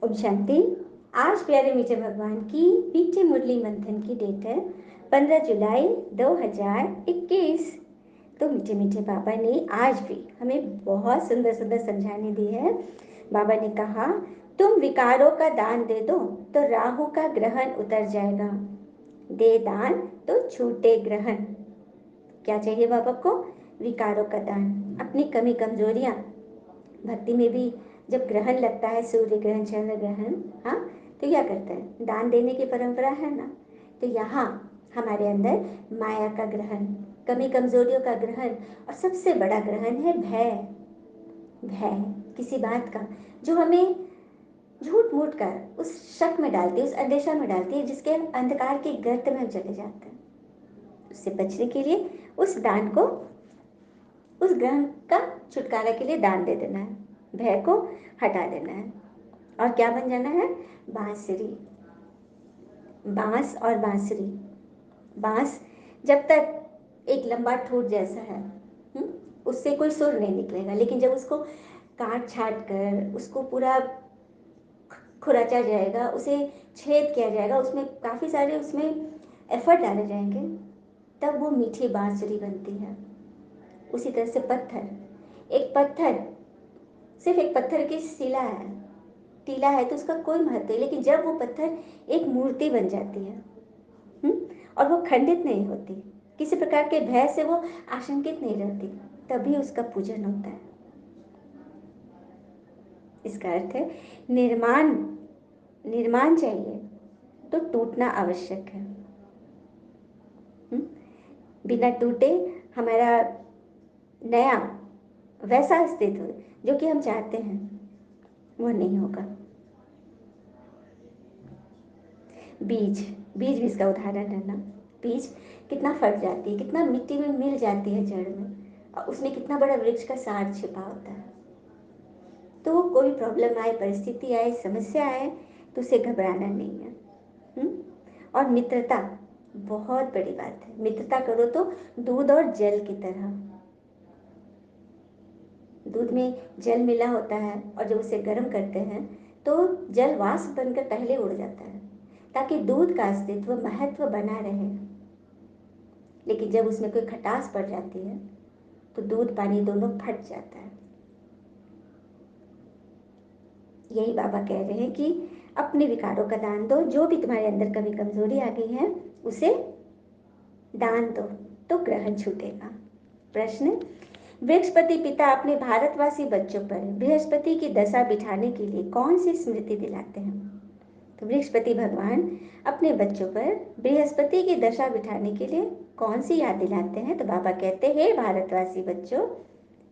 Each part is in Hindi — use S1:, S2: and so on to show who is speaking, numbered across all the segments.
S1: ओम शांति। आज प्यारे मीठे भगवान की मीठे मुरली मंथन की डेट है 15 जुलाई 2021। तो मीठे मीठे बाबा ने आज भी हमें बहुत सुंदर सुंदर समझाने दी है। बाबा ने कहा, तुम विकारों का दान दे दो तो राहु का ग्रहण उतर जाएगा। दे दान तो छूटे ग्रहण। क्या चाहिए बाबा को? विकारों का दान, अपनी कमी कमजोरियां। भक्ति में भी जब ग्रहण लगता है, सूर्य ग्रहण, चंद्र ग्रहण, हाँ, तो क्या करते हैं? दान देने की परंपरा है ना। तो यहाँ हमारे अंदर माया का ग्रहण, कमी कमजोरियों का ग्रहण, और सबसे बड़ा ग्रहण है भय। भय किसी बात का जो हमें झूठ मूठ कर उस शक में डालती है, उस अंदेशा में डालती है, जिसके अंधकार के गर्त में हम चले जाते हैं। उससे बचने के लिए उस दान को, उस ग्रहण का छुटकारा के लिए दान दे देना है, भय को हटा देना है। और क्या बन जाना है? बांसुरी। बांस और बांसुरी। बांस जब तक एक लंबा ठोट जैसा है, उससे कोई सुर नहीं निकलेगा, लेकिन जब उसको काट छाट कर उसको पूरा खुरचा जाएगा, उसे छेद किया जाएगा, उसमें काफ़ी सारे उसमें एफर्ट डाले जाएंगे, तब वो मीठी बांसुरी बनती है। उसी तरह से पत्थर, एक पत्थर सिर्फ एक पत्थर की शिला है, टीला है, तो उसका कोई महत्व नहीं, लेकिन जब वो पत्थर एक मूर्ति बन जाती है, और वो खंडित नहीं होती, किसी प्रकार के भय से वो आशंकित नहीं रहती, तभी उसका पूजन होता है। इसका अर्थ है निर्माण। निर्माण चाहिए तो टूटना आवश्यक है। बिना टूटे हमारा नया वैसा अस्तित्व जो कि हम चाहते हैं वो नहीं होगा। बीज, बीज भी इसका उदाहरण है ना। बीज कितना फट जाती है, कितना मिट्टी में मिल जाती है जड़ में, और उसमें कितना बड़ा वृक्ष का सार छिपा होता है। तो कोई प्रॉब्लम आए, परिस्थिति आए, समस्या आए, तो उसे घबराना नहीं है। और मित्रता बहुत बड़ी बात है। मित्रता करो तो दूध और जल की तरह। दूध में जल मिला होता है, और जब उसे गर्म करते हैं तो जल वाष्प बनकर पहले उड़ जाता है, ताकि दूध का अस्तित्व, महत्व बना रहे। लेकिन जब उसमें कोई खटास पड़ जाती है तो दूध पानी दोनों फट जाता है। यही बाबा कह रहे हैं कि अपने विकारों का दान दो। जो भी तुम्हारे अंदर कमी कमजोरी आ गई है उसे दान दो तो ग्रहण छूटेगा। प्रश्न, बृहस्पति पिता अपने भारतवासी बच्चों पर बृहस्पति की दशा बिठाने के लिए कौन सी स्मृति दिलाते हैं? तो बृहस्पति भगवान अपने बच्चों पर बृहस्पति की दशा बिठाने के लिए कौन सी याद दिलाते हैं? तो बाबा कहते हैं, भारतवासी बच्चों,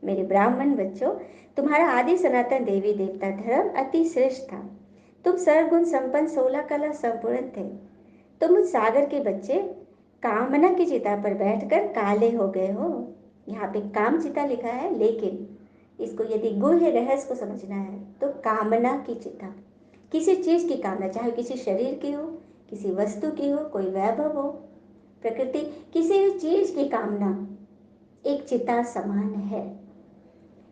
S1: मेरे ब्राह्मण बच्चों, तुम्हारा आदि सनातन देवी देवता धर्म अति श्रेष्ठ था। तुम सर्वगुण संपन्न, 16 कला संपूर्ण थे। तुम उस सागर के बच्चे कामना की चिता पर बैठकर काले हो गए हो। यहाँ पे काम चिता लिखा है, लेकिन इसको यदि गुह्य रहस्य को समझना है तो कामना की चिता, किसी चीज की कामना, चाहे किसी शरीर की हो, किसी वस्तु की हो, कोई वैभव हो, प्रकृति, किसी भी चीज की कामना एक चिता समान है।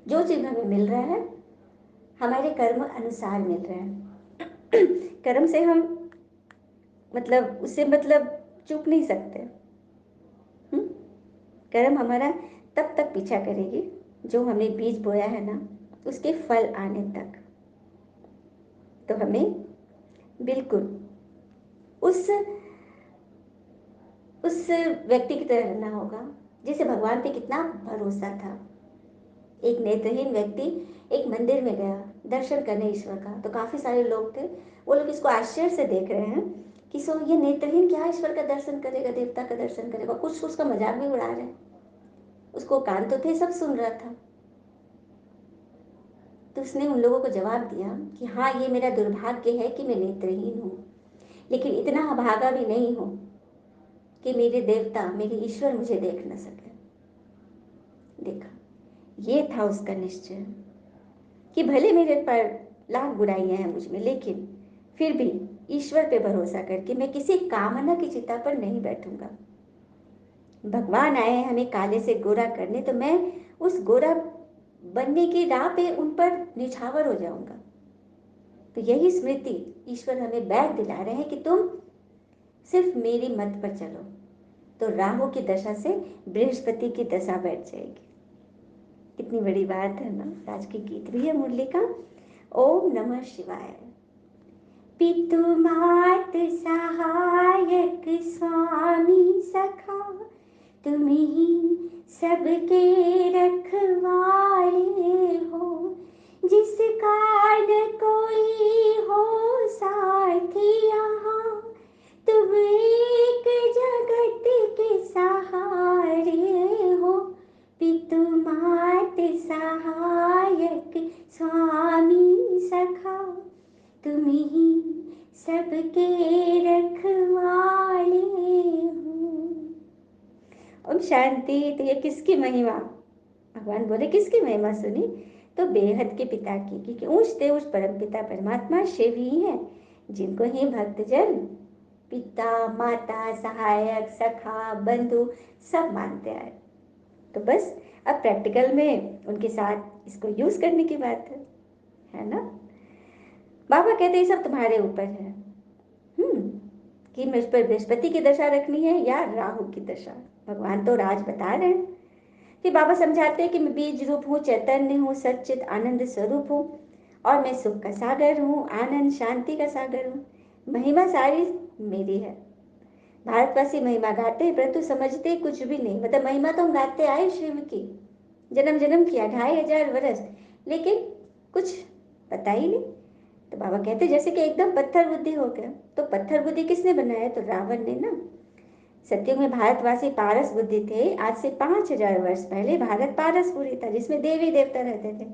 S1: जो चीज हमें मिल रहा है हमारे कर्म अनुसार मिल रहा है। कर्म से हम मतलब उससे मतलब चूक नहीं सकते। कर्म हमारा तब तक पीछा करेगी जो हमने बीज बोया है ना, उसके फल आने तक। तो हमें बिल्कुल उस उस व्यक्ति की तरह रहना होगा जिसे भगवान पे कितना भरोसा था। एक नेत्रहीन व्यक्ति एक मंदिर में गया दर्शन करने ईश्वर का, तो काफी सारे लोग थे। वो लोग इसको आश्चर्य से देख रहे हैं कि सो ये नेत्रहीन क्या ईश्वर का दर्शन करेगा, देवता का दर्शन करेगा। कुछ उसका मजाक भी उड़ा रहे हैं। उसको कान तो थे, सब सुन रहा था। तो उसने उन लोगों को जवाब दिया कि हाँ, ये मेरा दुर्भाग्य है कि मैं नेत्रहीन हूँ, लेकिन इतना अभागा भी नहीं हूँ कि मेरे देवता, मेरे ईश्वर मुझे देख न सके। देखा, ये था उसका निश्चय कि भले मेरे पर लाख बुराइयां हैं मुझ में, लेकिन फिर भी ईश्वर पे भरोसा करके मैं किसी कामना की चिता पर नहीं बैठूंगा। भगवान आए हैं हमें काले से गोरा करने, तो मैं उस गोरा बनने की राह पे उन पर निछावर हो जाऊंगा। तो यही स्मृति ईश्वर हमें बैग दिला रहे हैं कि तुम सिर्फ मेरी मत पर चलो, तो राहु की दशा से बृहस्पति की दशा बैठ जाएगी। कितनी बड़ी बात है ना। आज की गीत भी है मुरली का। ओम नमः शिवाय। पितु मात सहायक स्वामी सखा, तुम ही सबके रखवाले हो, जिसका न कोई हो साथी यहाँ, तुम एक जगत के सहारे हो। पितु मात सहायक स्वामी सखा, तुम ही सबके रखवाले हो। ओम शांति। तो ये किसकी महिमा, भगवान बोले किसकी महिमा सुनी, तो बेहद के पिता की, क्योंकि ऊंचते ऊंच परम पिता परमात्मा शिव ही है, जिनको ही भक्तजन पिता माता सहायक सखा बंधु सब मानते आए। तो बस अब प्रैक्टिकल में उनके साथ इसको यूज करने की बात है ना। बाबा कहते हैं सब तुम्हारे ऊपर है, कि मुझ पर बृहस्पति की दशा रखनी है या राहु की दशा। भगवान तो राज बता रहे हैं कि बाबा समझाते हैं कि मैं बीज रूप हूँ, चैतन्य हूँ, सच्चित आनंद स्वरूप हूँ, और मैं सुख का सागर हूँ, आनंद शांति का सागर हूँ। महिमा सारी मेरी है। भारतवासी महिमा गाते हैं परंतु समझते कुछ भी नहीं। मतलब महिमा तो हम गाते आए शिव की, जन्म जन्म किया 2500 वर्ष, लेकिन कुछ पता ही नहीं। तो बाबा कहते जैसे कि एकदम पत्थर बुद्धि हो गया। तो पत्थर बुद्धि किसने बनाया, तो रावण ने ना। सत्युग में भारतवासी पारस बुद्धि थे। आज से 5000 वर्ष पहले भारत पारसपुरी था, जिसमें देवी देवता रहते थे।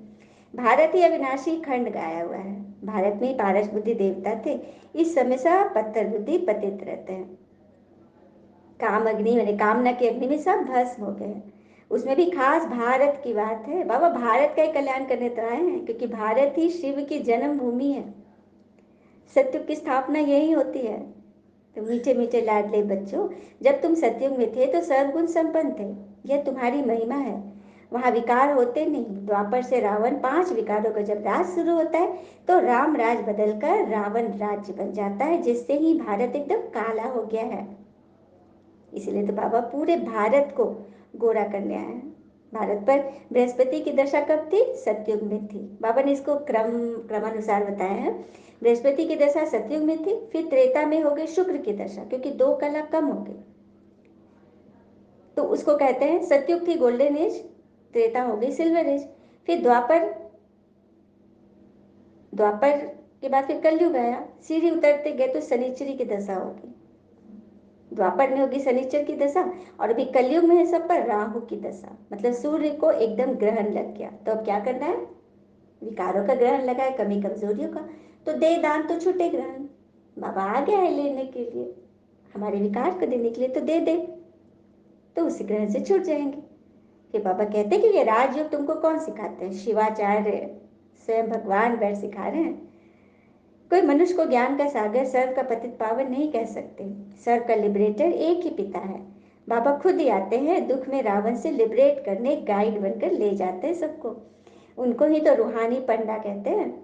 S1: भारत ही अविनाशी खंड गाया हुआ है। भारत में ही पारस बुद्धि देवता थे। इस समय सब पत्थर बुद्धि पतित रहते हैं। काम अग्नि मैंने कामना की अग्नि में सब भस्म हो गए। उसमें भी खास भारत की बात है। बाबा भारत का ही कल्याण करने तो आए हैं, क्योंकि भारत ही शिव की जन्म भूमि है। सत्युग की स्थापना यही होती है। तो मीठे मीठे लाडले बच्चों, जब तुम सत्युग में थे तो सर्वगुण संपन्न थे। यह तुम्हारी महिमा है। वहाँ विकार होते नहीं। द्वापर से रावण 5 विकारों का जब राज शुरू होता है तो राम राज बदलकर रावण राज्य बन जाता है, जिससे ही भारत एकदम काला हो गया है। इसलिए तो बाबा पूरे भारत को गोरा करने आए हैं। भारत पर बृहस्पति की दशा कब थी, सतयुग में थी। बाबा ने इसको क्रमानुसार बताया है। बृहस्पति की दशा सतयुग में थी, फिर त्रेता में हो गई शुक्र की दशा, क्योंकि 2 कला कम हो गई, तो उसको कहते हैं सतयुग थी गोल्डन एज, त्रेता हो गई सिल्वर एज, फिर द्वापर, द्वापर के बाद फिर कलयुग आया। सीढ़ी उतरते गए तो शनिचरी की दशा होगी। द्वापर में होगी शनिचर की दशा, और अभी कलयुग में है सब पर राहु की दशा। मतलब सूर्य को एकदम ग्रहण लग गया। तो अब क्या करना है, विकारों का ग्रहण लगा है, कमी कमजोरियों का, तो दे दान तो छूटे ग्रहण। बाबा आ गया है लेने के लिए, हमारे विकार को देने के लिए, तो दे दे, तो उसी ग्रहण से छूट जाएंगे। फिर बाबा कहते हैं कि ये राजयोग तुमको कौन सिखाते हैं, शिवाचार्य स्वयं भगवान बैठ सिखा रहे हैं। कोई मनुष्य को ज्ञान का सागर सर्व का पतित पावन नहीं कह सकते। सर्व का लिबरेटर एक ही पिता है। बाबा खुद ही आते हैं दुख में रावण से लिबरेट करने, गाइड बनकर ले जाते हैं सबको। उनको ही तो रूहानी पंडा कहते हैं।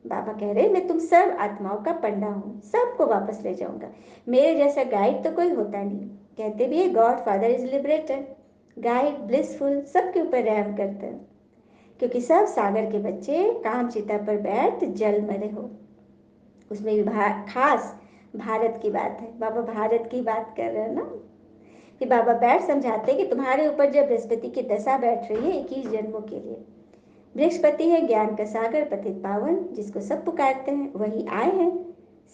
S1: बाबा कह रहे हैं मैं तुम सब आत्माओं का पंडा हूँ, सबको वापस ले जाऊंगा। मेरे जैसा गाइड तो कोई होता नहीं। कहते भी है God father is liberator, guide blissful, सबके ऊपर रहम करते हैं, क्योंकि सब सागर के बच्चे काम चिता पर बैठ जल मरे हो। उसमें भी खास भारत की बात है। बाबा भारत की बात कर रहे हैं ना, कि बाबा बैठ समझाते हैं कि तुम्हारे ऊपर जब बृहस्पति की दशा बैठ रही है 21 जन्मों के लिए। बृहस्पति है ज्ञान का सागर पतित पावन, जिसको सब पुकारते हैं, वही आए हैं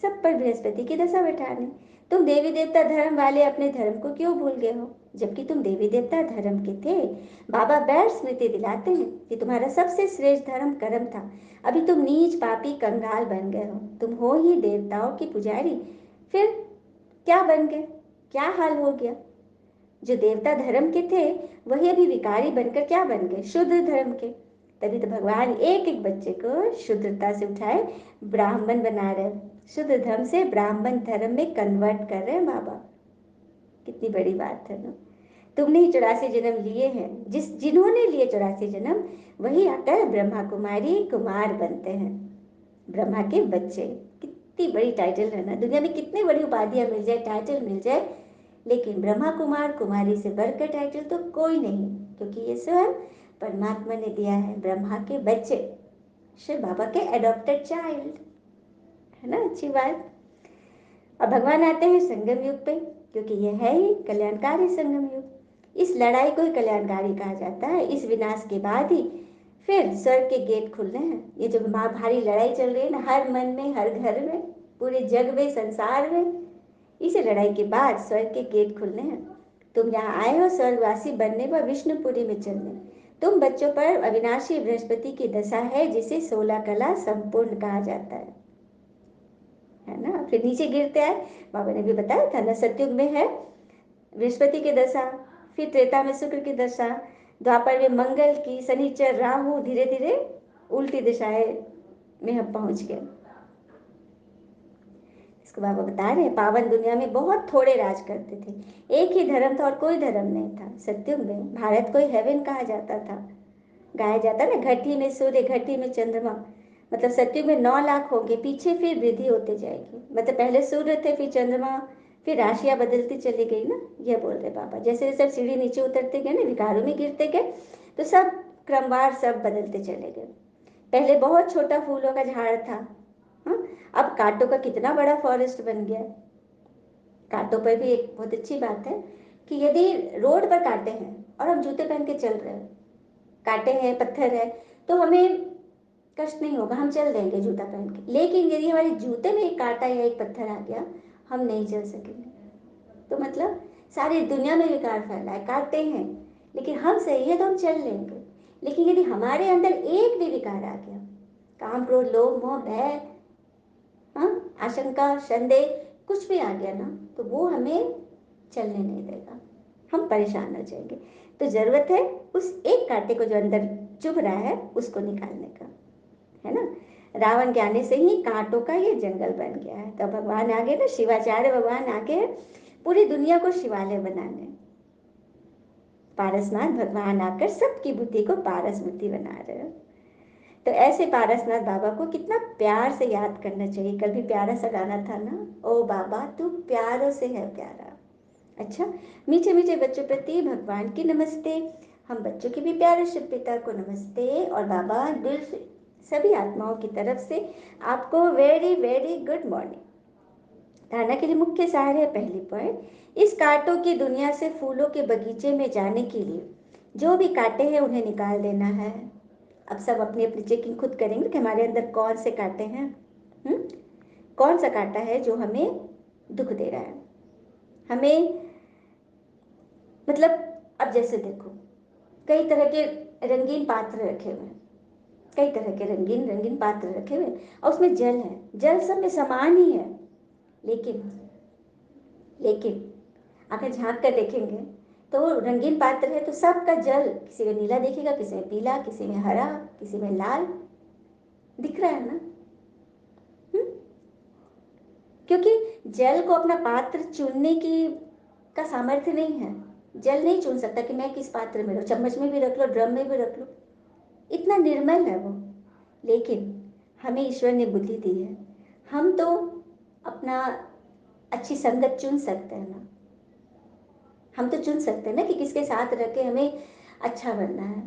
S1: सब पर बृहस्पति की दशा बैठाने। तुम देवी देवता धर्म वाले अपने धर्म को क्यों भूल गए हो, जबकि तुम देवी देवता धर्म के थे। बाबा बैठ स्मृति दिलाते हैं कि तुम्हारा सबसे श्रेष्ठ धर्म कर्म था। अभी तुम नीच पापी कंगाल बन गए हो। तुम हो ही देवताओं की पुजारी, फिर क्या बन गए, क्या हाल हो गया। जो देवता धर्म के थे वही अभी विकारी बनकर क्या बन गए, शुद्र धर्म के। तभी तो भगवान एक एक बच्चे को शुद्धता से उठाए ब्राह्मण बना रहे, शुद्ध धर्म से ब्राह्मण धर्म में कन्वर्ट कर रहे हैं बाबा। कितनी बड़ी बात है ना। तुमने ही 84 जन्म लिए हैं। जिन्होंने लिए 84 जन्म, वही आकर ब्रह्मा कुमारी कुमार बनते हैं। ब्रह्मा के बच्चे। कितनी बड़ी टाइटल है ना, दुनिया में कितनी बड़ी उपाधियां मिल जाए, टाइटल मिल जाए, लेकिन ब्रह्मा कुमार कुमारी से बढ़कर टाइटल तो कोई नहीं, क्योंकि ये स्वयं परमात्मा ने दिया है। ब्रह्मा के बच्चे, शिव बाबा के एडॉप्टेड चाइल्ड, है ना, अच्छी बात। अब भगवान आते हैं संगम युग पे, क्योंकि यह है ही कल्याणकारी संगम युग। इस लड़ाई को ही कल्याणकारी कहा जाता है। इस विनाश के बाद ही फिर स्वर्ग के गेट खुल रहे हैं। ये जो भारी लड़ाई चल रही है ना, हर मन में, हर घर में, पूरे जग में, संसार में, इसी लड़ाई के बाद स्वर्ग के गेट खुलने हैं। तुम यहाँ आए हो स्वर्गवासी बनने व विष्णुपुरी में चलने। तुम बच्चों पर अविनाशी बृहस्पति की दशा है, जिसे 16 कला संपूर्ण कहा जाता है ना। फिर नीचे गिरते आए, बाबा ने भी बताया था ना, सतयुग में है बृहस्पति की दशा, फिर त्रेता में शुक्र की दशा, द्वापर में मंगल की, शनिचर, राहु, धीरे धीरे उल्टी दिशाएं में हम पहुंच गए। इसको बाबा बता रहे हैं, पावन दुनिया में बहुत थोड़े राज करते थे। एक ही धर्म था और कोई धर्म नहीं था। सतयुग में भारत को हेवन कहा जाता था, गाया जाता ना, घटी में सूर्य, घटी में चंद्रमा। मतलब सतयुग में 9 लाख होंगे, पीछे फिर वृद्धि होते जाएगी। मतलब पहले सूर्य थे, फिर चंद्रमा, फिर राशियां बदलती चली गई ना, यह बोल रहे बाबा। जैसे जैसे सीढ़ी नीचे उतरते गए ना, विकारों में गिरते गए, तो सब क्रमवार सब बदलते चले गए। पहले बहुत छोटा फूलों का झाड़ था, हाँ, अब कांटों का कितना बड़ा फॉरेस्ट बन गया। कांटों पर भी एक बहुत अच्छी बात है कि यदि रोड पर कांटे हैं और हम जूते पहन के चल रहे हैं, कांटे हैं, पत्थर है, तो हमें कष्ट नहीं होगा, हम चल देंगे जूता पहन के। लेकिन यदि हमारे जूते में एक कांटा या एक पत्थर आ गया, हम नहीं चल सकेंगे। तो मतलब सारी दुनिया में विकार फैला है, कांटे हैं, लेकिन हम सही है तो हम चल लेंगे। लेकिन यदि हमारे अंदर एक भी विकार आ गया, काम, क्रोध, लोभ, मोह, भय, हाँ, आशंका, संदेह, कुछ भी आ गया ना, तो वो हमें चलने नहीं देगा, हम परेशान हो जाएंगे। तो जरूरत है उस एक कांटे को जो अंदर चुभ रहा है उसको निकालने का, है ना। रावण के आने से ही कांटों का ये जंगल बन गया है। तो भगवान आगे ना, शिवाचार्य भगवान आगे पूरी दुनिया को शिवालय बनाने। पारसनाथ भगवान आकर सबकी बुद्धि को पारस बुद्धि बना रहे हैं। तो ऐसे पारसनाथ बाबा को कितना प्यार से याद करना चाहिए। कल भी प्यारा सा गाना था ना, ओ बाबा तू प्यारों से है प्यारा। अच्छा, मीठे मीठे बच्चों प्रति भगवान की नमस्ते। हम बच्चों के भी प्यारे शिव पिता को नमस्ते। और बाबा दिल से सभी आत्माओं की तरफ से आपको वेरी वेरी गुड मॉर्निंग। धारणा के लिए मुख्य सार है, पहली पॉइंट, इस कांटों की दुनिया से फूलों के बगीचे में जाने के लिए जो भी कांटे हैं उन्हें निकाल देना है। अब सब अपनी अपनी चेकिंग खुद करेंगे कि हमारे अंदर कौन से कांटे हैं, कौन सा कांटा है जो हमें दुख दे रहा है, हमें, मतलब अब जैसे देखो, कई तरह के रंगीन पात्र रखे हुए हैं, कई तरह के रंगीन रंगीन पात्र रखे हुए हैं, और उसमें जल है, जल सब में समान ही है। लेकिन लेकिन अगर झांक कर देखेंगे तो वो रंगीन पात्र है, तो सबका जल, किसी में नीला दिखेगा, किसी में पीला, किसी में हरा, किसी में लाल, दिख रहा है ना। हुँ? क्योंकि जल को अपना पात्र चुनने की का सामर्थ्य नहीं है। जल नहीं चुन सकता कि मैं किस पात्र में रखूं, चम्मच में भी रख लो, ड्रम में भी रख लो, इतना निर्मल है वो। लेकिन हमें ईश्वर ने बुद्धि दी है, हम तो अपना अच्छी संगत चुन सकते हैं ना। हम तो चुन सकते हैं ना कि किसके साथ रह के हमें अच्छा बनना है।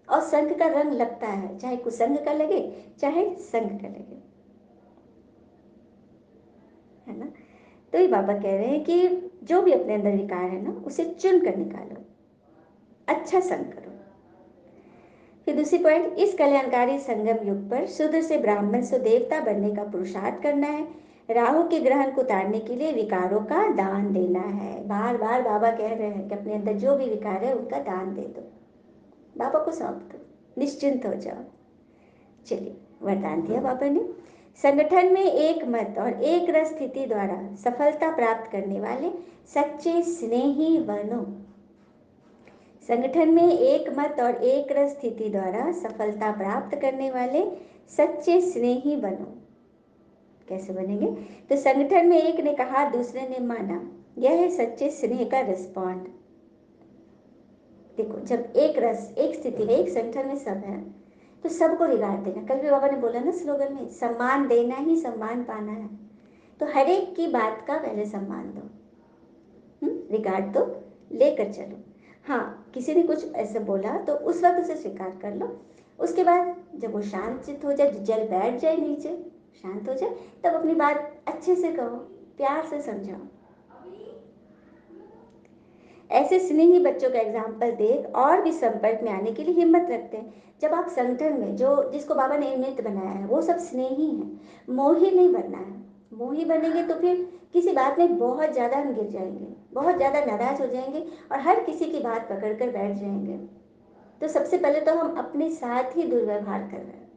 S1: और संग का रंग लगता है, चाहे कुसंग का लगे चाहे संग का लगे, है ना। तो ये बाबा कह रहे हैं कि जो भी अपने अंदर विकार है ना, उसे चुन कर निकालो, अच्छा संग करो। फिर दूसरी पॉइंट, इस कल्याणकारी संगम युग पर शूद्र से ब्राह्मण से देवता बनने का पुरुषार्थ करना है। राहु के ग्रहण को उतारने के लिए विकारों का दान देना है। बार बार बाबा कह रहे हैं कि अपने अंदर जो भी विकार है उनका दान दे दो, बाबा को सौंप दो, निश्चिंत हो जाओ। चलिए, वरदान दिया बाबा ने। संगठन में एक मत और एक रस स्थिति द्वारा सफलता प्राप्त करने वाले सच्चे स्नेही बनो। संगठन में एक मत और एक रस स्थिति द्वारा सफलता प्राप्त करने वाले सच्चे स्नेही बनो। कैसे बनेंगे? तो संगठन में एक ने कहा, दूसरे ने माना, यह है सच्चे स्नेह का रिस्पॉन्ड। देखो, जब एक रस, एक स्थिति है, एक संगठन में सब है, तो सबको रिगार्ड देना। कल भी बाबा ने बोला ना स्लोगन में, सम्मान देना ही सम्मान पाना है। तो हर एक की बात का पहले सम्मान दो, रिगार्ड दो, लेकर चलो। हाँ, किसी ने कुछ ऐसे बोला तो उस वक्त उसे स्वीकार कर लो। उसके बाद जब वो शांत चित्त हो जाए, जल बैठ जाए नीचे, शांत हो जाए, तब अपनी बात अच्छे से कहो, प्यार से समझाओ। ऐसे स्नेही बच्चों का एग्जाम्पल देख और भी संपर्क में आने के लिए हिम्मत रखते हैं। जब आप संगठन में, जो जिसको बाबा ने निमित्त बनाया है, वो सब स्नेही हैं, मोही नहीं बनना है। मोही बनेंगे तो फिर किसी बात में बहुत ज़्यादा हम गिर जाएंगे, बहुत ज़्यादा नाराज हो जाएंगे और हर किसी की बात पकड़ कर बैठ जाएंगे। तो सबसे पहले तो हम अपने साथ ही दुर्व्यवहार कर रहे हैं,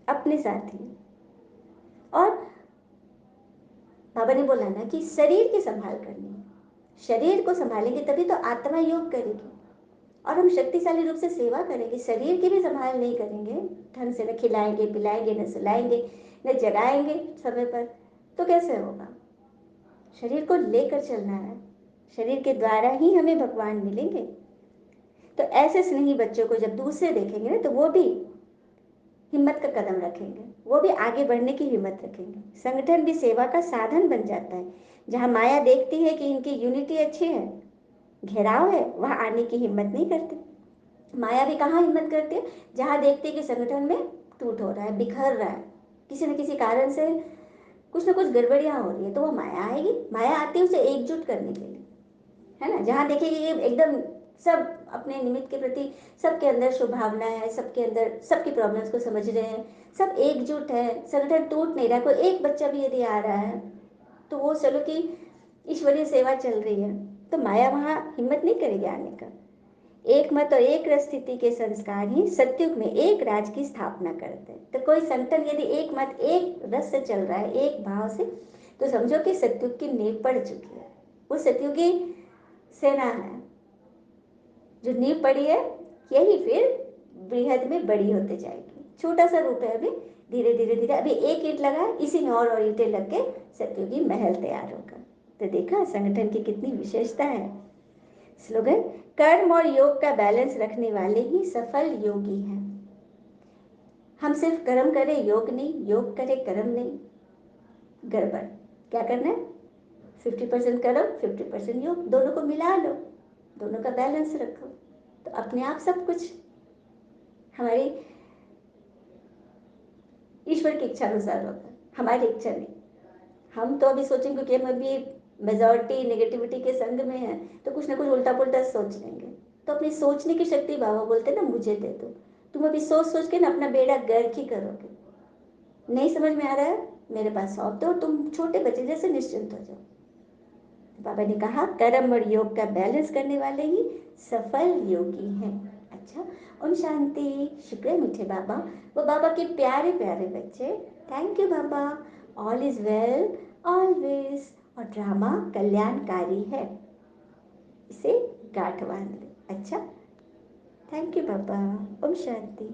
S1: अपने साथ ही। और बाबा ने बोला ना कि शरीर की संभाल करनी है, शरीर को संभालेंगे तभी तो आत्मा योग करेगी। और हम शक्तिशाली रूप से सेवा करेंगे, शरीर की भी संभाल नहीं करेंगे ढंग से, न खिलाएंगे पिलाएंगे, न सुलाएंगे, न जगाएंगे समय पर, तो कैसे होगा। शरीर को लेकर चलना है, शरीर के द्वारा ही हमें भगवान मिलेंगे। तो ऐसे स्नेही बच्चों को जब दूसरे देखेंगे ना, तो वो भी हिम्मत का कदम रखेंगे, वो भी आगे बढ़ने की हिम्मत रखेंगे। संगठन भी सेवा का साधन बन जाता है। जहाँ माया देखती है कि इनकी यूनिटी अच्छी है, घेराव है, वहाँ आने की हिम्मत नहीं करती। माया भी कहाँ हिम्मत करती है, जहाँ देखती है कि संगठन में टूट हो रहा है, बिखर रहा है, किसी न किसी कारण से कुछ ना कुछ गड़बड़ियाँ हो रही है, तो वो माया आएगी। माया आती है उसे एकजुट करने के लिए, है ना। जहाँ देखेगी ये एकदम सब अपने निमित्त के प्रति, सबके अंदर शुभ भावना है, सबके अंदर सबकी प्रॉब्लम्स को समझ रहे हैं, सब एकजुट है, संगठन टूट नहीं रहा, कोई एक बच्चा भी यदि आ रहा है तो वो चलो कि ईश्वरीय सेवा चल रही है, तो माया वहाँ हिम्मत नहीं करेगी आने का। एक मत और एक रस स्थिति के संस्कार ही सत्युग में एक राज की स्थापना करते हैं। तो कोई संगठन यदि एक मत एक रस से चल रहा है, एक भाव से, तो समझो कि सत्युग की नींव पड़ चुकी है। वो सत्युगी सेना है जो नींव पड़ी है, यही फिर बृहद में बड़ी होते जाएगी। छोटा सा रूप है अभी, धीरे धीरे धीरे, अभी एक ईंट लगा है, इसी में और ईंटें लग के सत्युगी महल तैयार होगा। तो देखा संगठन की कितनी विशेषता है। स्लोगन, कर्म और योग का बैलेंस रखने वाले ही सफल योगी हैं। हम सिर्फ कर्म करें, योग नहीं, योग करें कर्म नहीं, गड़बड़। क्या करना है, 50% कर्म 50% योग, दोनों को मिला लो, दोनों का बैलेंस रखो, तो अपने आप सब कुछ हमारी ईश्वर की इच्छा अनुसार होगा, हमारी इच्छा नहीं। हम तो अभी सोचेंगे कि हम अभी मेजॉरिटी नेगेटिविटी के संग में हैं, तो कुछ ना कुछ उल्टा पुल्टा सोच लेंगे। तो अपनी सोचने की शक्ति बाबा बोलते ना, मुझे दे दो। तुम अभी सोच सोच के ना अपना बेड़ा गर्क ही करोगे। नहीं समझ में आ रहा है, मेरे पास सौंप दो, तुम छोटे बच्चे जैसे निश्चिंत हो जाओ। बाबा ने कहा कर्म और योग का बैलेंस करने वाले ही सफल योगी हैं। अच्छा, ओम शांति। शुक्र है मीठे बाबा, वो बाबा के प्यारे प्यारे बच्चे। Thank you Baba. All is well always. और ड्रामा कल्याणकारी है, इसे गांठ बांध ले। अच्छा, thank you Baba. Om Shanti.